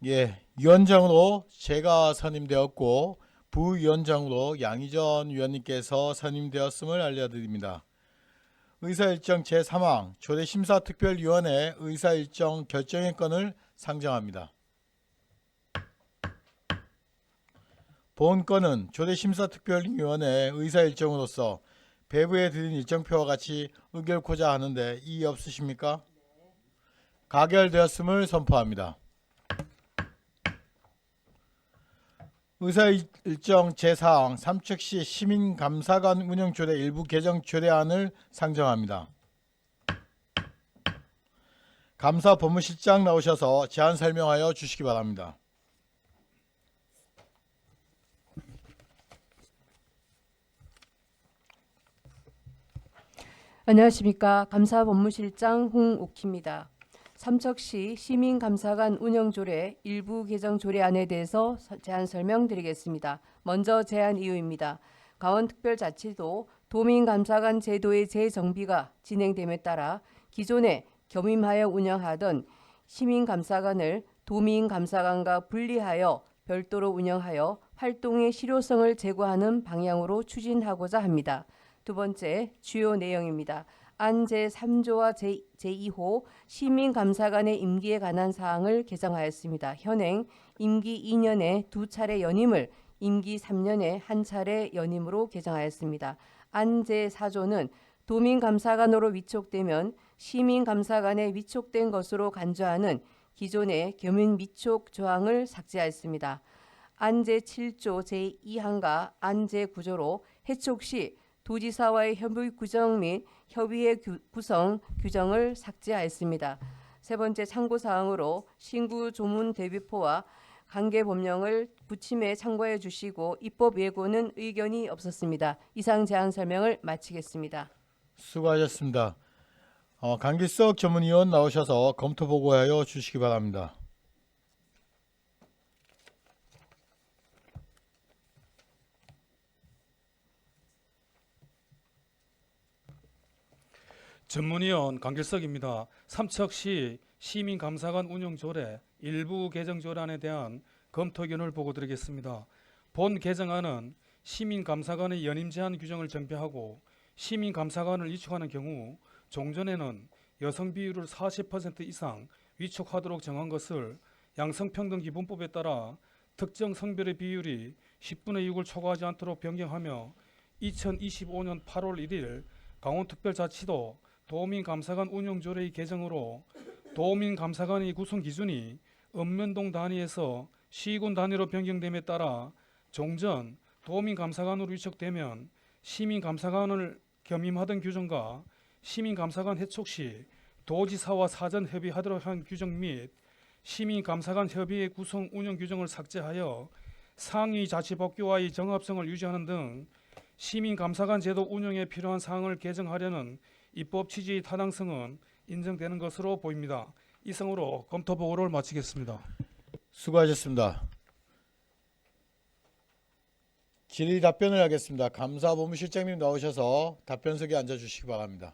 예, 위원장으로 제가 선임되었고 부위원장으로 양희전 위원님께서 선임되었음을 알려드립니다. 의사일정 제3항 조례심사특별위원회 의사일정 결정의 건을 상정합니다. 본 건은 조례심사특별위원회 의사일정으로서 배부해 드린 일정표와 같이 의결코자 하는데 이의 없으십니까? 가결되었음을 선포합니다. 의사일정 제4항 삼척시 시민감사관 운영조례 일부 개정 조례안을 상정합니다. 감사 법무실장 나오셔서 제안 설명하여 주시기 바랍니다. 안녕하십니까. 감사법무실장 홍옥희입니다. 삼척시 시민감사관 운영조례 일부 개정 조례안에 대해서 제안 설명드리겠습니다. 먼저 제안 이유입니다. 강원특별자치도 도민감사관 제도의 재정비가 진행됨에 따라 기존에 겸임하여 운영하던 시민감사관을 도민감사관과 분리하여 별도로 운영하여 활동의 실효성을 제고하는 방향으로 추진하고자 합니다. 두 번째 주요 내용입니다. 안 제3조와 제2호 시민감사관의 임기에 관한 사항을 개정하였습니다. 현행 임기 2년에 2차례 연임을 임기 3년에 1차례 연임으로 개정하였습니다. 안 제4조는 도민감사관으로 위촉되면 시민감사관에 위촉된 것으로 간주하는 기존의 겸임 위촉 조항을 삭제하였습니다. 안 제7조 제2항과 안 제9조로 해촉 시 도지사와의 협의 구정 및 협의회 구성 규정을 삭제하였습니다. 세 번째 참고사항으로 신구 조문 대비포와 관계 법령을 부침에 참고해 주시고 입법 예고는 의견이 없었습니다. 이상 제안 설명을 마치겠습니다. 수고하셨습니다. 강기석 전문위원 나오셔서 검토 보고하여 주시기 바랍니다. 전문위원 강길석입니다. 삼척시 시민감사관 운영조례 일부 개정조례안에 대한 검토 의견을 보고드리겠습니다. 본 개정안은 시민감사관의 연임 제한 규정을 정비하고 시민감사관을 위촉하는 경우 종전에는 여성 비율을 40% 이상 위촉하도록 정한 것을 양성평등기본법에 따라 특정 성별의 비율이 10분의 6을 초과하지 않도록 변경하며 2025년 8월 1일 강원특별자치도 도민감사관 운영조례의 개정으로 도민감사관의 구성 기준이 읍면동 단위에서 시군 단위로 변경됨에 따라 종전 도민감사관으로 위촉되면 시민감사관을 겸임하던 규정과 시민감사관 해촉 시 도지사와 사전 협의하도록 한 규정 및 시민감사관 협의회 구성 운영 규정을 삭제하여 상위 자치법규와의 정합성을 유지하는 등 시민감사관 제도 운영에 필요한 사항을 개정하려는 입법 취지의 타당성은 인정되는 것으로 보입니다. 이상으로 검토 보고를 마치겠습니다. 수고하셨습니다. 질의 답변을 하겠습니다. 감사법무실장님 나오셔서 답변석에 앉아주시기 바랍니다.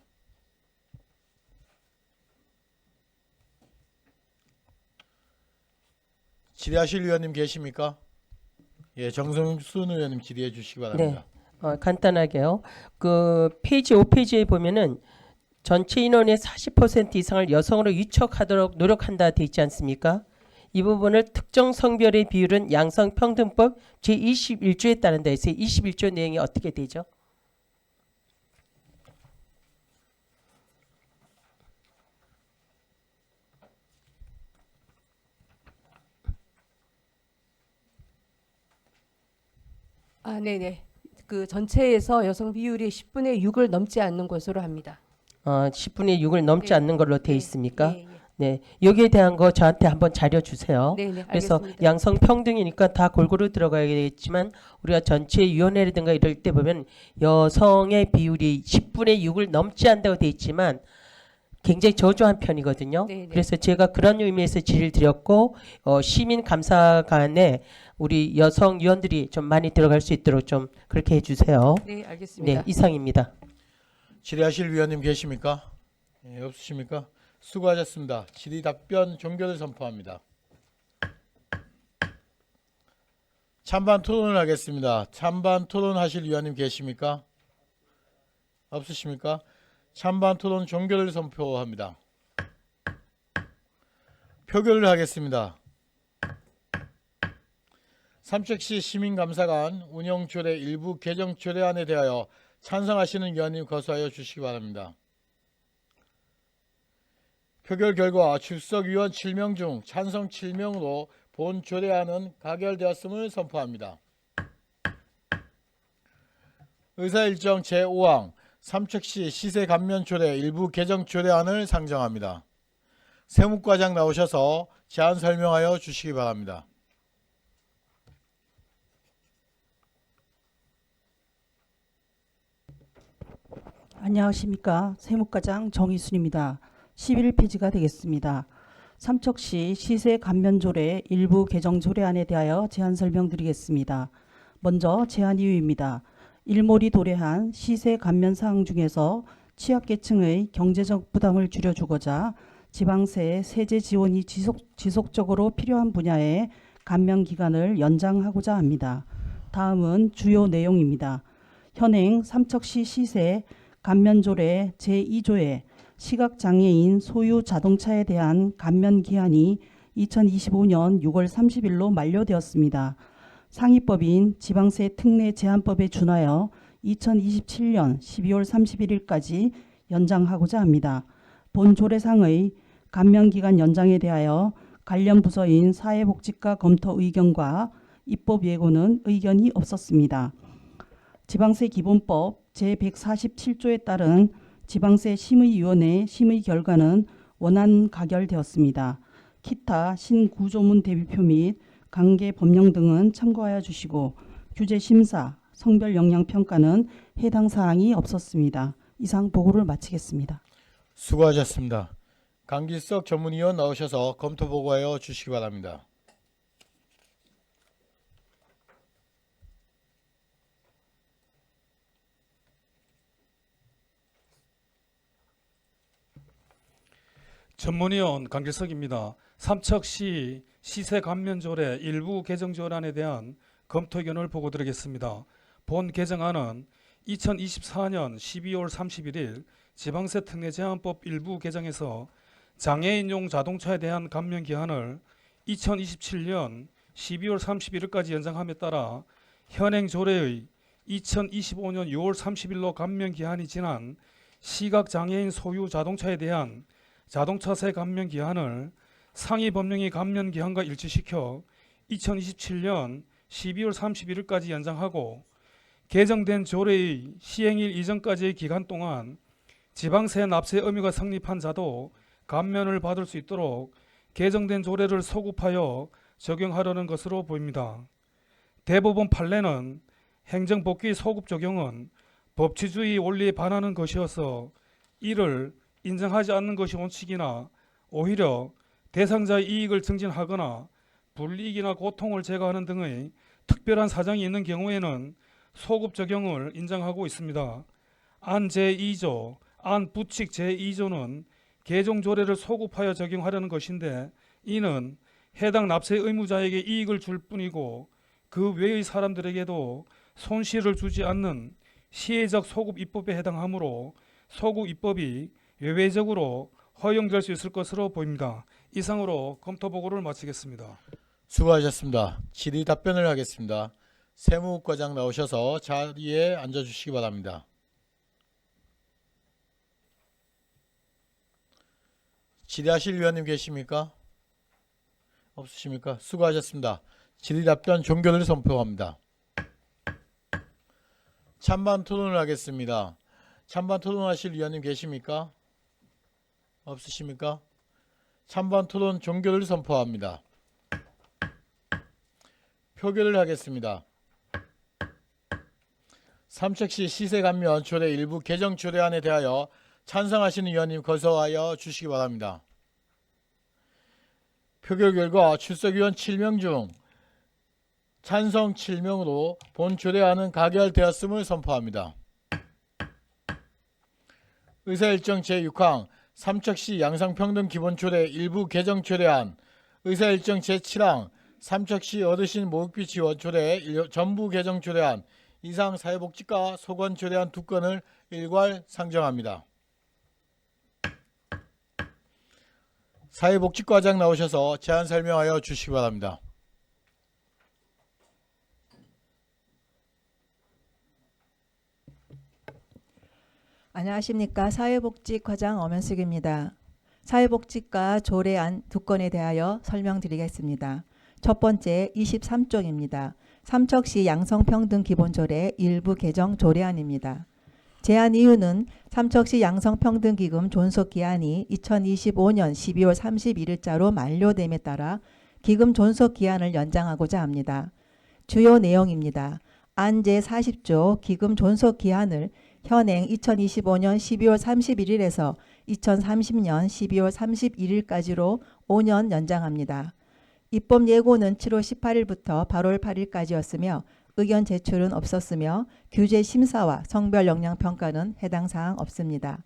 질의하실 위원님 계십니까? 예, 정성순 의원님 질의해 주시기 바랍니다. 간단하게요. 그 페이지 5페이지에 보면은 전체 인원의 40% 이상을 여성으로 위촉하도록 노력한다 돼 있지 않습니까? 이 부분을 특정 성별의 비율은 양성평등법 제21조에 따른다 해서 21조 내용이 어떻게 되죠? 네네. 그 전체에서 여성 비율이 10분의 6을 넘지 않는 것으로 합니다. 10분의 6을 넘지 네. 않는 걸로 돼 네. 있습니까? 예, 예. 네, 여기에 대한 거 저한테 한번 자료 주세요. 네네. 그래서 알겠습니다. 양성평등이니까 다 골고루 들어가야겠지만 우리가 전체 위원회라든가 이럴 때 보면 여성의 비율이 10분의 6을 넘지 않다고 돼 있지만 굉장히 저조한 편이거든요. 네네. 그래서 제가 그런 의미에서 질의를 드렸고 시민감사관에 우리 여성 위원들이 좀 많이 들어갈 수 있도록 좀 그렇게 해주세요. 네, 알겠습니다. 네, 이상입니다. 질의하실 위원님 계십니까? 예, 없으십니까? 수고하셨습니다. 질의 답변 종결을 선포합니다. 찬반 토론을 하겠습니다. 찬반 토론하실 위원님 계십니까? 없으십니까? 찬반 토론 종결을 선포합니다. 표결을 하겠습니다. 삼척시 시민감사관 운영조례 일부 개정 조례안에 대하여 찬성하시는 위원님 거수하여 주시기 바랍니다. 표결 결과 출석위원 7명 중 찬성 7명으로 본 조례안은 가결되었음을 선포합니다. 의사일정 제5항 삼척시 시세감면조례 일부 개정 조례안을 상정합니다. 세무과장 나오셔서 제안 설명하여 주시기 바랍니다. 안녕하십니까. 세무과장 정희순입니다. 11페이지가 되겠습니다. 삼척시 시세 감면조례 일부 개정 조례안에 대하여 제안 설명드리겠습니다. 먼저 제안 이유입니다. 일몰이 도래한 시세 감면 사항 중에서 취약계층의 경제적 부담을 줄여주고자 지방세 세제 지원이 지속적으로 필요한 분야의 감면 기간을 연장하고자 합니다. 다음은 주요 내용입니다. 현행 삼척시 시세 감면조례 제2조에 시각장애인 소유 자동차에 대한 감면 기한이 2025년 6월 30일로 만료되었습니다. 상위법인 지방세 특례 제한법에 준하여 2027년 12월 31일까지 연장하고자 합니다. 본 조례상의 감면기간 연장에 대하여 관련 부서인 사회복지과 검토 의견과 입법 예고는 의견이 없었습니다. 지방세 기본법 제147조에 따른 지방세 심의위원회 심의 결과는 원안 가결되었습니다. 기타 신구조문 대비표 및 관계 법령 등은 참고하여 주시고 규제 심사, 성별 영향 평가는 해당 사항이 없었습니다. 이상 보고를 마치겠습니다. 수고하셨습니다. 강기석 전문위원 나오셔서 검토 보고하여 주시기 바랍니다. 전문위원 강길석입니다. 삼척시 시세감면조례 일부 개정조례안에 대한 검토 의견을 보고드리겠습니다. 본 개정안은 2024년 12월 31일 지방세 특례 제한법 일부 개정에서 장애인용 자동차에 대한 감면 기한을 2027년 12월 31일까지 연장함에 따라 현행 조례의 2025년 6월 30일로 감면 기한이 지난 시각장애인 소유 자동차에 대한 자동차세 감면 기한을 상위 법령의 감면 기한과 일치시켜 2027년 12월 31일까지 연장하고 개정된 조례의 시행일 이전까지의 기간 동안 지방세 납세 의무가 성립한 자도 감면을 받을 수 있도록 개정된 조례를 소급하여 적용하려는 것으로 보입니다. 대법원 판례는 행정복귀 소급 적용은 법치주의 원리에 반하는 것이어서 이를 인정하지 않는 것이 원칙이나 오히려 대상자의 이익을 증진하거나 불이익이나 고통을 제거하는 등의 특별한 사정이 있는 경우에는 소급 적용을 인정하고 있습니다. 안 제2조, 안 부칙 제2조는 개정 조례를 소급하여 적용하려는 것인데 이는 해당 납세 의무자에게 이익을 줄 뿐이고 그 외의 사람들에게도 손실을 주지 않는 시혜적 소급 입법에 해당하므로 소급 입법이 예외적으로 허용될 수 있을 것으로 보입니다. 이상으로 검토 보고를 마치겠습니다. 수고하셨습니다. 질의 답변을 하겠습니다. 세무과장 나오셔서 자리에 앉아주시기 바랍니다. 질의하실 위원님 계십니까? 없으십니까? 수고하셨습니다. 질의 답변 종결을 선포합니다. 찬반 토론을 하겠습니다. 찬반 토론하실 위원님 계십니까? 없으십니까? 찬반 토론 종결을 선포합니다. 표결을 하겠습니다. 삼척시 시세감면 조례 일부 개정 조례안에 대하여 찬성하시는 위원님 거서하여 주시기 바랍니다. 표결 결과 출석위원 7명 중 찬성 7명으로 본 조례안은 가결되었음을 선포합니다. 의사일정 제6항 삼척시 양상평등기본조례 일부 개정 조례안, 의사일정 제7항 삼척시 어르신 목욕비 지원 조례 전부 개정 조례안 이상 사회복지과 소관 조례안 2건을 일괄 상정합니다. 사회복지과장 나오셔서 제안 설명하여 주시기 바랍니다. 안녕하십니까. 사회복지과장 엄현숙입니다. 사회복지과 조례안 2건에 대하여 설명드리겠습니다. 첫 번째 23쪽입니다. 삼척시 양성평등기본조례 일부 개정 조례안입니다. 제안 이유는 삼척시 양성평등기금 존속기한이 2025년 12월 31일자로 만료됨에 따라 기금 존속기한을 연장하고자 합니다. 주요 내용입니다. 안 제40조 기금 존속기한을 현행 2025년 12월 31일에서 2030년 12월 31일까지로 5년 연장합니다. 입법 예고는 7월 18일부터 8월 8일까지였으며 의견 제출은 없었으며 규제 심사와 성별 역량 평가는 해당 사항 없습니다.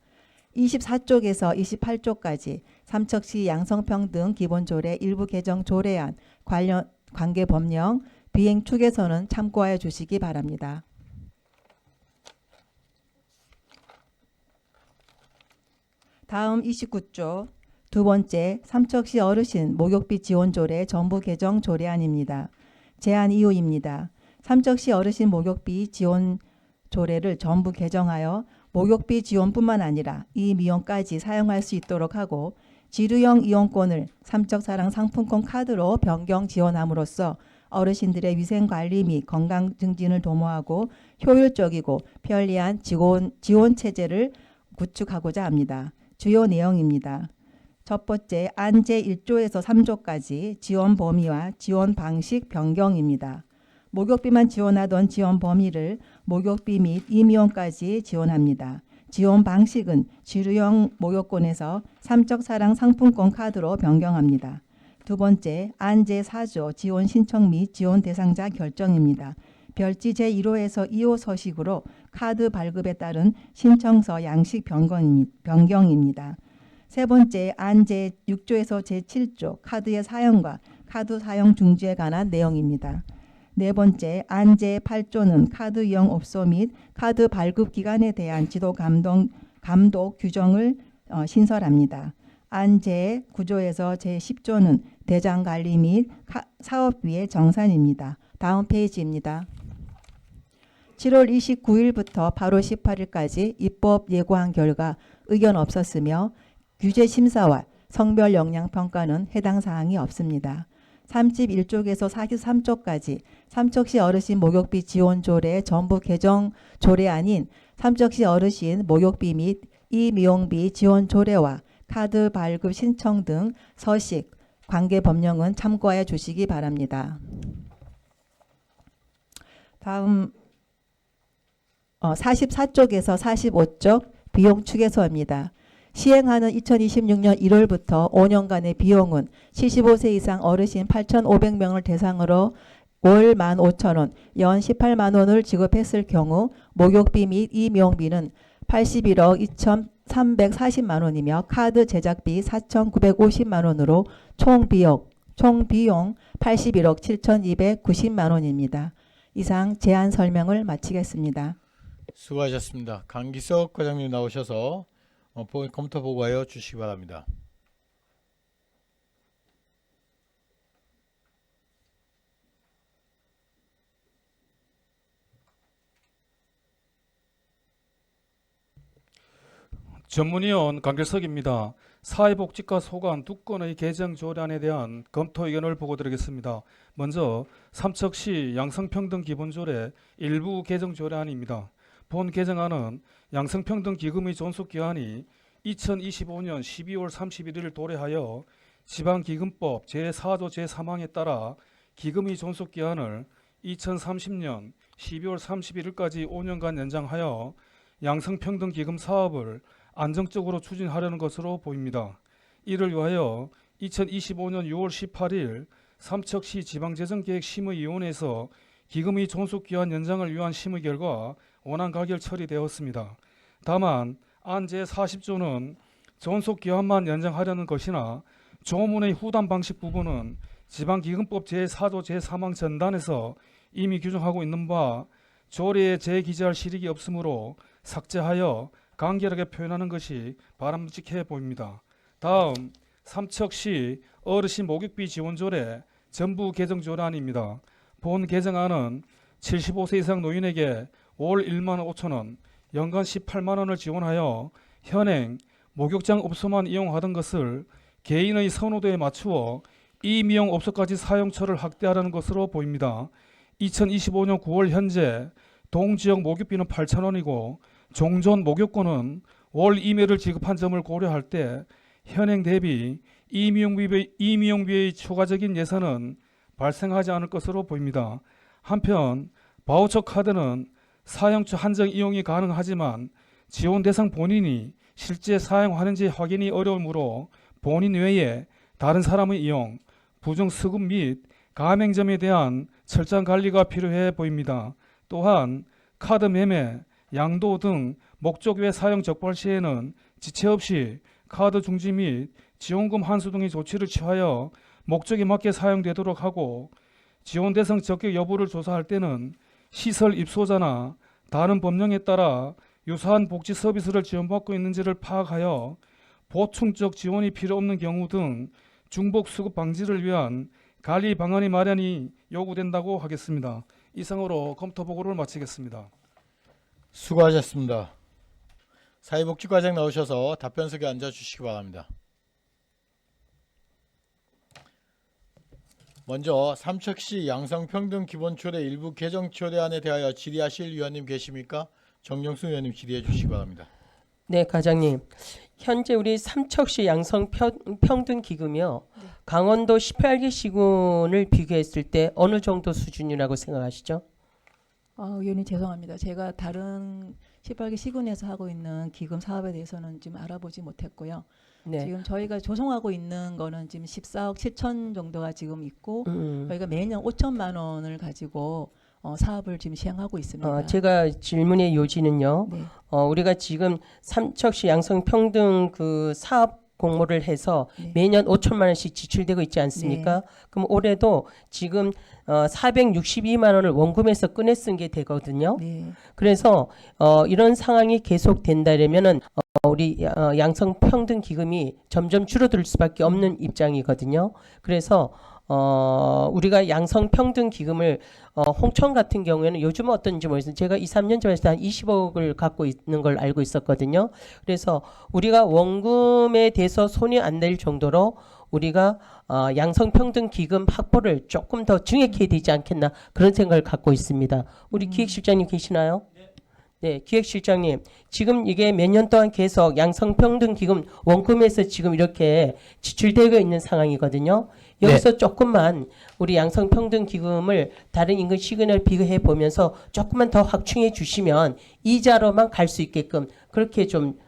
24쪽에서 28쪽까지 삼척시 양성평등 기본조례 일부 개정 조례안 관련 관계 법령 비행 축에서는 참고하여 주시기 바랍니다. 다음 29조 두 번째 삼척시 어르신 목욕비 지원 조례 전부 개정 조례안입니다. 제안 이유입니다. 삼척시 어르신 목욕비 지원 조례를 전부 개정하여 목욕비 지원뿐만 아니라 이 미용까지 사용할 수 있도록 하고 지류형 이용권을 삼척사랑 상품권 카드로 변경 지원함으로써 어르신들의 위생관리 및 건강 증진을 도모하고 효율적이고 편리한 지원 체제를 구축하고자 합니다. 주요 내용입니다. 첫 번째 안 제1조에서 3조까지 지원 범위와 지원 방식 변경입니다. 목욕비만 지원하던 지원 범위를 목욕비 및 임의원까지 지원합니다. 지원 방식은 지류형 목욕권에서 삼척사랑 상품권 카드로 변경합니다. 두 번째 안 제4조 지원 신청 및 지원 대상자 결정입니다. 별지 제1호에서 2호 서식으로 카드 발급에 따른 신청서 양식 변경입니다. 세 번째 안 제6조에서 제7조 카드의 사용과 카드 사용 중지에 관한 내용입니다. 네 번째 안 제8조는 카드 이용 업소 및 카드 발급 기간에 대한 지도 감독 규정을 신설합니다. 안 제9조에서 제10조는 대장 관리 및 사업비의 정산입니다. 다음 페이지입니다. 7월 29일부터 8월 18일까지 입법 예고한 결과 의견 없었으며 규제 심사와 성별 역량 평가는 해당 사항이 없습니다. 31쪽에서 43쪽까지 삼척시 어르신 목욕비 지원 조례 전부 개정 조례안인 삼척시 어르신 목욕비 및 이미용비 지원 조례와 카드 발급 신청 등 서식, 관계 법령은 참고하여 주시기 바랍니다. 다음 44쪽에서 45쪽 비용 축에서입니다. 시행하는 2026년 1월부터 5년간의 비용은 75세 이상 어르신 8,500명을 대상으로 월 15,000원, 연 18만 원을 지급했을 경우 목욕비 및 이미용비는 81억 2,340만 원이며 카드 제작비 4,950만 원으로 총 비용 81억 7,290만 원입니다. 이상 제안 설명을 마치겠습니다. 수고하셨습니다. 강기석 과장님 나오셔서 검토 보고하여 주시기 바랍니다. 전문위원 강길석입니다. 사회복지과 소관 2건의 개정 조례안에 대한 검토 의견을 보고드리겠습니다. 먼저 삼척시 양성평등기본조례 일부 개정 조례안입니다. 본 개정안은 양성평등기금의 존속기한이 2025년 12월 31일을 도래하여 지방기금법 제4조 제3항에 따라 기금의 존속기한을 2030년 12월 31일까지 5년간 연장하여 양성평등기금 사업을 안정적으로 추진하려는 것으로 보입니다. 이를 위하여 2025년 6월 18일 삼척시 지방재정계획심의위원회에서 기금의 존속기한 연장을 위한 심의 결과 원안 가결 처리되었습니다. 다만 안 제40조는 존속기한만 연장하려는 것이나 조문의 후단 방식 부분은 지방기금법 제4조 제3항 전단에서 이미 규정하고 있는 바 조례에 재기재할 실익이 없으므로 삭제하여 간결하게 표현하는 것이 바람직해 보입니다. 다음 삼척시 어르신 목욕비 지원조례 전부 개정 조례안입니다. 본 개정안은 75세 이상 노인에게 월 1만 5천 원, 연간 18만 원을 지원하여 현행 목욕장 업소만 이용하던 것을 개인의 선호도에 맞추어 이 미용업소까지 사용처를 확대하려는 것으로 보입니다. 2025년 9월 현재 동지역 목욕비는 8,000원이고 종전 목욕권은 월 2매를 지급한 점을 고려할 때 현행 대비 이미용비의 추가적인 예산은 발생하지 않을 것으로 보입니다. 한편 바우처 카드는 사용처 한정 이용이 가능하지만 지원 대상 본인이 실제 사용하는지 확인이 어려우므로 본인 외에 다른 사람의 이용, 부정수급 및 가맹점에 대한 철저한 관리가 필요해 보입니다. 또한 카드 매매, 양도 등 목적 외 사용 적발 시에는 지체 없이 카드 중지 및 지원금 환수 등의 조치를 취하여 목적에 맞게 사용되도록 하고 지원 대상 적격 여부를 조사할 때는 시설 입소자나 다른 법령에 따라 유사한 복지 서비스를 지원받고 있는지를 파악하여 보충적 지원이 필요 없는 경우 등 중복 수급 방지를 위한 관리 방안의 마련이 요구된다고 하겠습니다. 이상으로 검토 보고를 마치겠습니다. 수고하셨습니다. 사회복지과장 나오셔서 답변석에 앉아주시기 바랍니다. 먼저 삼척시 양성평등기본조례 일부 개정조례안에 대하여 질의하실 위원님 계십니까? 정영수 위원님 질의해 주시기 바랍니다. 네, 과장님. 현재 우리 삼척시 양성평등기금이요. 강원도 18개 시군을 비교했을 때 어느 정도 수준이라고 생각하시죠? 의원님 죄송합니다. 제가 다른 18개 시군에서 하고 있는 기금 사업에 대해서는 지금 알아보지 못했고요. 네. 지금 저희가 조성하고 있는 거는 지금 14억 7천 정도가 지금 있고 저희가 매년 5천만 원을 가지고 사업을 지금 시행하고 있습니다. 제가 질문의 요지는요. 네. 우리가 지금 삼척시 양성평등 그 사업 공모를 해서 네. 매년 5천만 원씩 지출되고 있지 않습니까? 그럼 올해도 지금 462만 원을 원금에서 꺼내 쓴 게 되거든요. 네. 그래서 이런 상황이 계속된다면은 우리 양성평등기금이 점점 줄어들 수밖에 없는 입장이거든요. 그래서 우리가 양성평등기금을 홍천 같은 경우에는 요즘은 어떤지 모르겠어요. 제가 2, 3년 전에 한 20억을 갖고 있는 걸 알고 있었거든요. 그래서 우리가 원금에 대해서 손이 안 될 정도로 우리가 양성평등기금 확보를 조금 더 증액해야 되지 않겠나 그런 생각을 갖고 있습니다. 우리 기획실장님 계시나요? 네, 기획실장님. 지금 이게 몇 년 동안 계속 양성평등기금 원금에서 지금 이렇게 지출되고 있는 상황이거든요. 여기서 조금만 우리 양성평등기금을 다른 인근 시군을 비교해 보면서 조금만 더 확충해 주시면 이자로만 갈 수 있게끔 그렇게 좀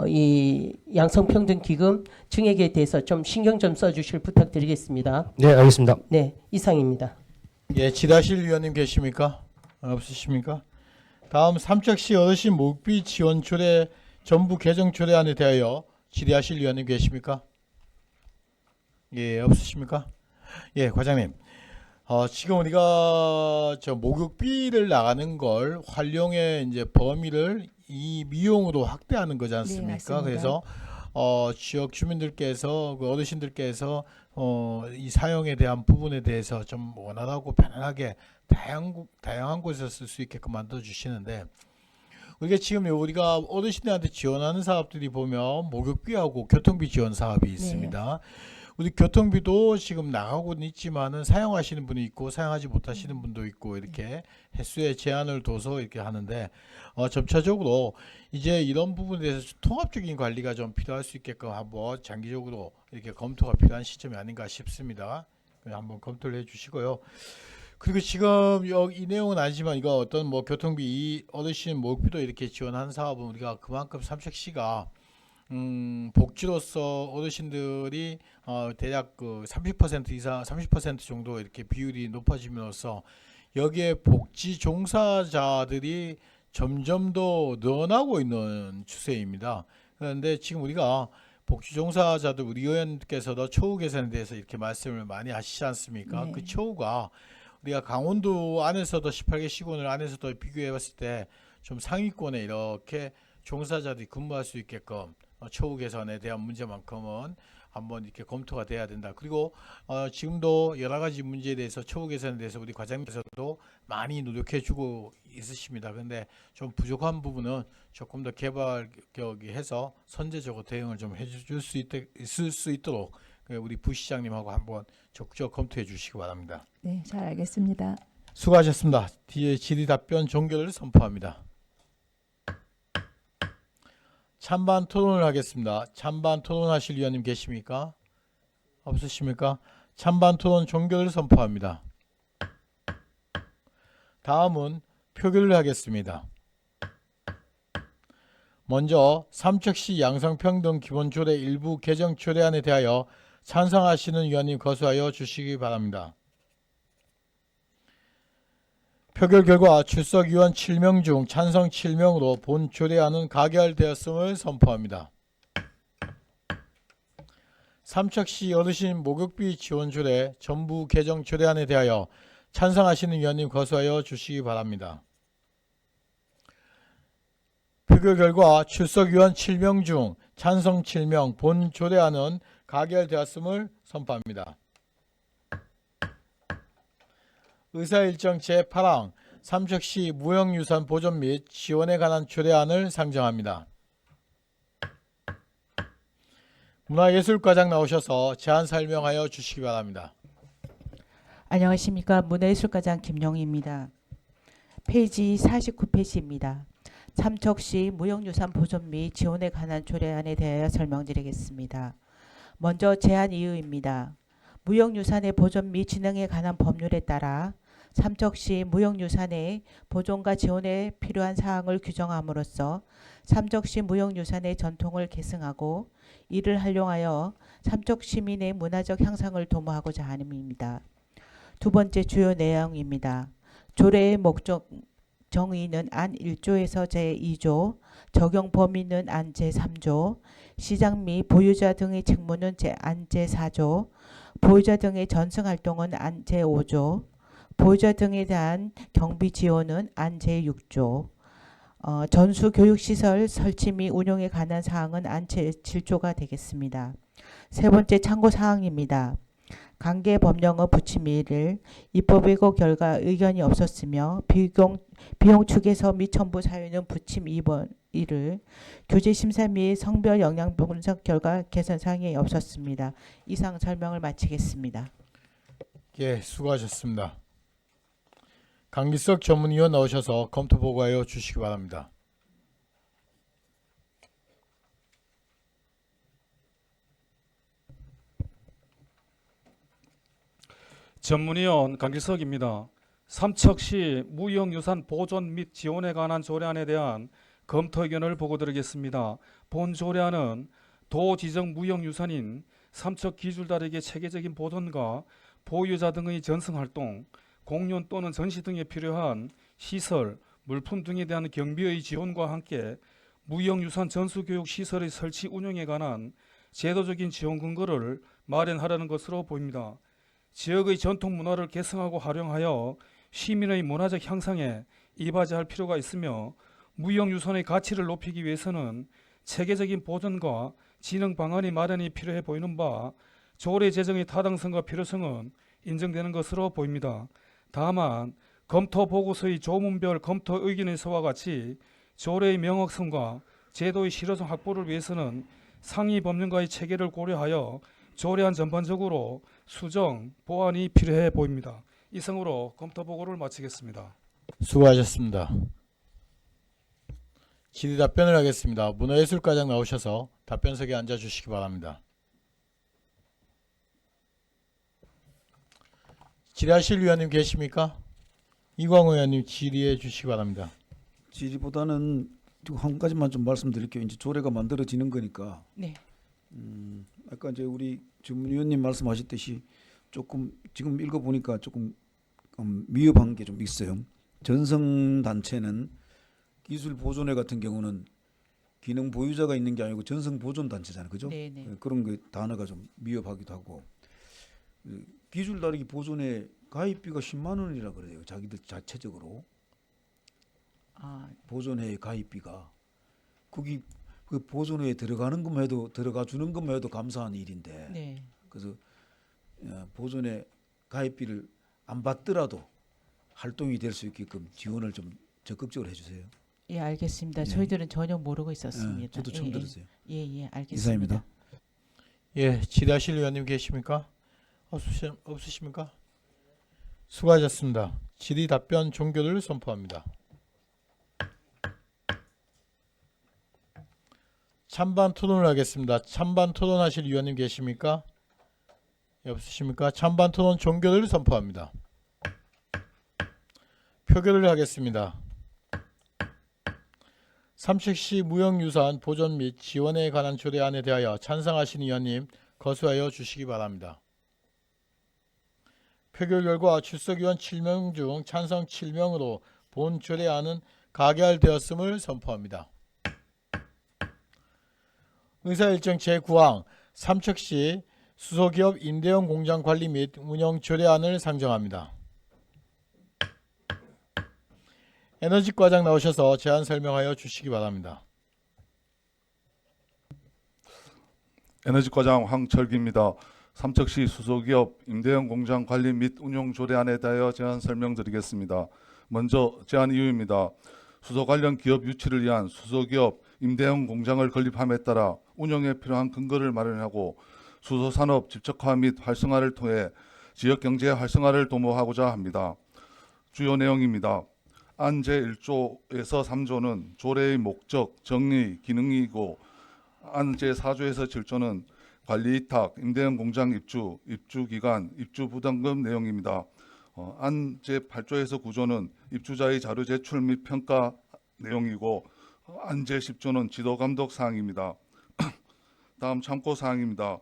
이 양성평등기금 증액에 대해서 좀 신경 좀 써주실 부탁드리겠습니다. 네, 알겠습니다. 네, 이상입니다. 예, 질의하실 위원님 계십니까? 없으십니까? 다음 삼척시 어르신 목욕비 지원조례 전부 개정조례안에 대하여 질의하실 위원님 계십니까? 예, 없으십니까? 예, 과장님. 지금 우리가 저 목욕비를 나가는 걸 활용의 이제 범위를 이 미용으로 확대하는 거지 않습니까? 네, 맞습니다. 그래서 지역 주민들께서 그 어르신들께서 이 사용에 대한 부분에 대해서 좀 원활하고 편안하게 다양한 곳에서 쓸 수 있게끔 만들어 주시는데 우리가 지금 우리가 어르신들한테 지원하는 사업들이 보면 목욕비하고 교통비 지원 사업이 있습니다. 우리 교통비도 지금 나가고는 있지만은 사용하시는 분이 있고 사용하지 못하시는 분도 있고 이렇게 횟수에 제한을 둬서 이렇게 하는데 점차적으로 이제 이런 부분에 대해서 통합적인 관리가 좀 필요할 수 있게끔 한번 장기적으로 이렇게 검토가 필요한 시점이 아닌가 싶습니다. 한번 검토를 해주시고요. 그리고 지금 여기 이 내용은 아니지만 이거 어떤 뭐 교통비 이 어르신 목욕비도 이렇게 지원하는 사업은 우리가 그만큼 삼척시가 복지로서 어르신들이 대략 그 30% 이상 30% 정도 이렇게 비율이 높아짐으로써 여기에 복지 종사자들이 점점 더 늘어나고 있는 추세입니다. 그런데 지금 우리가 복지 종사자들 우리 의원께서도 처우 개선에 대해서 이렇게 말씀을 많이 하시지 않습니까? 네. 그 처우가 우리가 강원도 안에서도 18개 시군을 안에서도 비교해 봤을 때 좀 상위권에 이렇게 종사자들이 근무할 수 있게끔 처우 개선에 대한 문제만큼은 한번 이렇게 검토가 돼야 된다. 그리고 지금도 여러 가지 문제에 대해서 처우 개선에 대해서 우리 과장님께서도 많이 노력해 주고 있으십니다. 그런데 좀 부족한 부분은 조금 더 개발해서 선제적으로 대응을 좀 해줄 수 있을 수 있도록 우리 부시장님하고 한번 적극적으로 검토해 주시기 바랍니다. 네, 잘 알겠습니다. 수고하셨습니다. 뒤에 질의 답변 종결을 선포합니다. 찬반 토론을 하겠습니다. 찬반 토론하실 위원님 계십니까? 없으십니까? 찬반 토론 종결을 선포합니다. 다음은 표결을 하겠습니다. 먼저 삼척시 양성평등 기본조례 일부 개정 조례안에 대하여 찬성하시는 위원님 거수하여 주시기 바랍니다. 표결 결과 출석 위원 7명 중 찬성 7명으로 본 조례안은 가결되었음을 선포합니다. 삼척시 어르신 목욕비 지원 조례 전부 개정 조례안에 대하여 찬성하시는 위원님 거수하여 주시기 바랍니다. 표결 결과 출석 위원 7명 중 찬성 7명, 본 조례안은 가결되었음을 선포합니다. 의사일정 제8항 삼척시 무형유산 보존 및 지원에 관한 조례안을 상정합니다. 문화예술과장 나오셔서 제안 설명하여 주시기 바랍니다. 안녕하십니까. 문화예술과장 김영희입니다. 페이지 49페이지입니다. 삼척시 무형유산 보존 및 지원에 관한 조례안에 대하여 설명드리겠습니다. 먼저 제안 이유입니다. 무형유산의 보존 및 진흥에 관한 법률에 따라 삼척시 무형유산의 보존과 지원에 필요한 사항을 규정함으로써 삼척시 무형유산의 전통을 계승하고 이를 활용하여 삼척 시민의 문화적 향상을 도모하고자 함입니다. 두 번째 주요 내용입니다. 조례의 목적 정의는 안 1조에서 제2조, 적용 범위는 안 제3조, 시장 및 보유자 등의 책무는 안 제4조, 보유자 등의 전승활동은 안 제5조, 보유자 등에 대한 경비 지원은 안 제6조, 전수교육시설 설치 및 운영에 관한 사항은 안 제7조가 되겠습니다. 세 번째 참고사항입니다. 관계 법령의 부침일을 입법 왜곡 결과 의견이 없었으며 비용 축에서 및 첨부 사유는 부침 2번 1을 교재 심사 및 성별 영향 분석 결과 개선 사항이 없었습니다. 이상 설명을 마치겠습니다. 예, 수고하셨습니다. 강기석 전문위원 나오셔서 검토 보고하여 주시기 바랍니다. 전문위원 강기석입니다. 삼척시 무형유산 보존 및 지원에 관한 조례안에 대한 검토 의견을 보고드리겠습니다. 본 조례안은 도 지정 무형유산인 삼척 기술다리의 체계적인 보존과 보유자 등의 전승활동, 공연 또는 전시 등에 필요한 시설, 물품 등에 대한 경비의 지원과 함께 무형유산 전수교육 시설의 설치 운영에 관한 제도적인 지원 근거를 마련하려는 것으로 보입니다. 지역의 전통 문화를 계승하고 활용하여 시민의 문화적 향상에 이바지할 필요가 있으며 무형유산의 가치를 높이기 위해서는 체계적인 보존과 진흥 방안이 마련이 필요해 보이는 바 조례 제정의 타당성과 필요성은 인정되는 것으로 보입니다. 다만 검토 보고서의 조문별 검토 의견에서와 같이 조례의 명확성과 제도의 실효성 확보를 위해서는 상위 법령과의 체계를 고려하여 조례안 전반적으로 수정, 보완이 필요해 보입니다. 이상으로 검토 보고를 마치겠습니다. 수고하셨습니다. 질의 답변을 하겠습니다. 문화예술과장 나오셔서 답변석에 앉아주시기 바랍니다. 질의하실 위원님 계십니까? 이광호 의원님 질의해 주시기 바랍니다. 질의보다는 한 가지만 좀 말씀드릴게요. 이제 조례가 만들어지는 거니까. 네. 아까 이제 우리 주무위원님 말씀하셨듯이 조금 지금 읽어보니까 조금 미흡한 게 좀 있어요. 전성 단체는 기술 보존회 같은 경우는 기능 보유자가 있는 게 아니고 전성 보존 단체잖아요, 그죠? 네네. 그런 게 단어가 좀 미흡하기도 하고 기술 다리기 보존에 가입비가 10만 원이라 그래요. 자기들 자체적으로 보존회 가입비가 거기 그 보존회에 들어가는 것만 해도 들어가 주는 것만 해도 감사한 일인데 네. 그래서 보존회 가입비를 안 받더라도 활동이 될 수 있게끔 지원을 좀 적극적으로 해주세요. 예, 알겠습니다. 예. 저희들은 전혀 모르고 있었습니다. 저도 처음 예, 들었어요. 예, 예, 알겠습니다. 이사입니다. 예, 질의하실 의원님 계십니까? 없으십니까? 수고하셨습니다. 질의 답변 종결을 선포합니다. 찬반 토론을 하겠습니다. 찬반 토론하실 의원님 계십니까? 예, 없으십니까? 찬반 토론 종결을 선포합니다. 표결을 하겠습니다. 삼척시 무형유산 보존 및 지원에 관한 조례안에 대하여 찬성하시는 의원님 거수하여 주시기 바랍니다. 표결 결과 출석의원 7명 중 찬성 7명으로 본 조례안은 가결되었음을 선포합니다. 의사일정 제9항 삼척시 수소기업 임대형 공장 관리 및 운영 조례안을 상정합니다. 에너지과장 나오셔서 제안 설명하여 주시기 바랍니다. 에너지과장 황철기입니다. 삼척시 수소기업 임대형 공장 관리 및 운용 조례안에 대하여 제안 설명드리겠습니다. 먼저 제안 이유입니다. 수소 관련 기업 유치를 위한 수소기업 임대형 공장을 건립함에 따라 운영에 필요한 근거를 마련하고 수소산업 집적화 및 활성화를 통해 지역경제 활성화를 도모하고자 합니다. 주요 내용입니다. 안 제1조에서 3조는 조례의 목적, 정의, 기능이고 안 제4조에서 7조는 관리위탁, 임대형 공장 입주, 입주기간, 입주부담금 내용입니다. 안 제8조에서 9조는 입주자의 자료 제출 및 평가 내용이고 안 제10조는 지도감독 사항입니다. 다음 참고 사항입니다.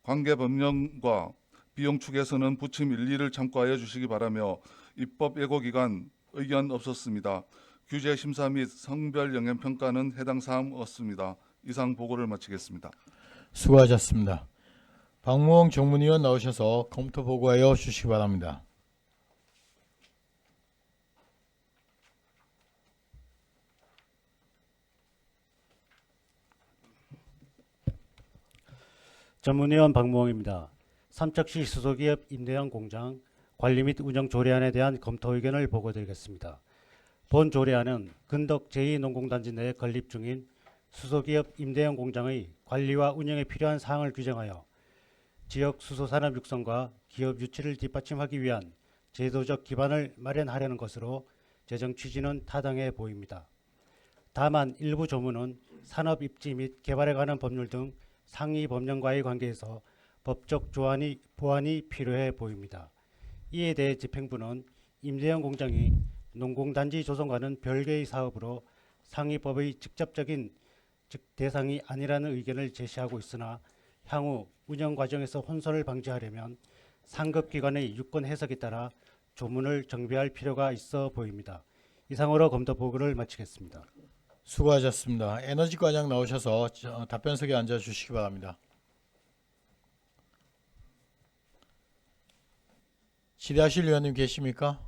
관계 법령과 비용 축에서는 부침 일리를 참고하여 주시기 바라며 입법 예고 기간 의견 없었습니다. 규제 심사 및 성별 영향 평가는 해당 사항 없습니다. 이상 보고를 마치겠습니다. 수고하셨습니다. 박무홍 정문위원 나오셔서 검토 보고하여 주시기 바랍니다. 전문위원 박무홍입니다. 삼척시 수소기업 임대형 공장 관리 및 운영 조례안에 대한 검토 의견을 보고드리겠습니다. 본 조례안은 근덕 제2농공단지 내에 건립 중인 수소기업 임대형 공장의 관리와 운영에 필요한 사항을 규정하여 지역 수소산업 육성과 기업 유치를 뒷받침하기 위한 제도적 기반을 마련하려는 것으로 제정 취지는 타당해 보입니다. 다만 일부 조문은 산업 입지 및 개발에 관한 법률 등 상위 법령과의 관계에서 법적 보완이 필요해 보입니다. 이에 대해 집행부는 임대형 공장이 농공단지 조성과는 별개의 사업으로 상위법의 직접적인 대상이 아니라는 의견을 제시하고 있으나 향후 운영 과정에서 혼선을 방지하려면 상급기관의 유권 해석에 따라 조문을 정비할 필요가 있어 보입니다. 이상으로 검토 보고를 마치겠습니다. 수고하셨습니다. 에너지과장 나오셔서 답변석에 앉아 주시기 바랍니다. 질의하실 의원님 계십니까?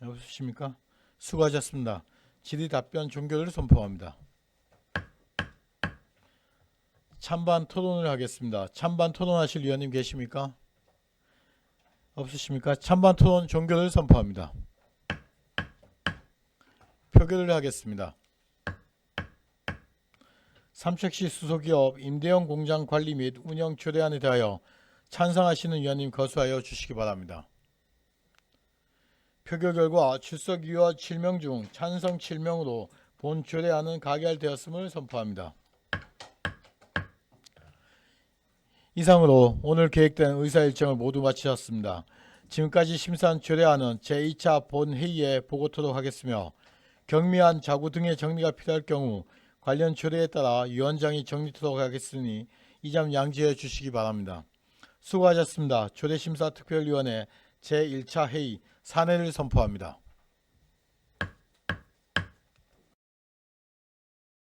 없으십니까? 수고하셨습니다. 질의 답변 종결을 선포합니다. 찬반 토론을 하겠습니다. 찬반 토론하실 의원님 계십니까? 없으십니까? 찬반 토론 종결을 선포합니다. 표결을 하겠습니다. 삼척시 수소기업 임대형 공장 관리 및 운영 조례안에 대하여 찬성하시는 의원님 거수하여 주시기 바랍니다. 표결 결과 출석 의원 7명 중 찬성 7명으로 본 조례안은 가결되었음을 선포합니다. 이상으로 오늘 계획된 의사일정을 모두 마치셨습니다. 지금까지 심사한 조례안은 제2차 본회의에 보고토록 하겠으며 경미한 자구 등의 정리가 필요할 경우 관련 조례에 따라 위원장이 정리토록 하겠으니 이 점 양지해 주시기 바랍니다. 수고하셨습니다. 조례심사특별위원회 제1차 회의 산회를 선포합니다.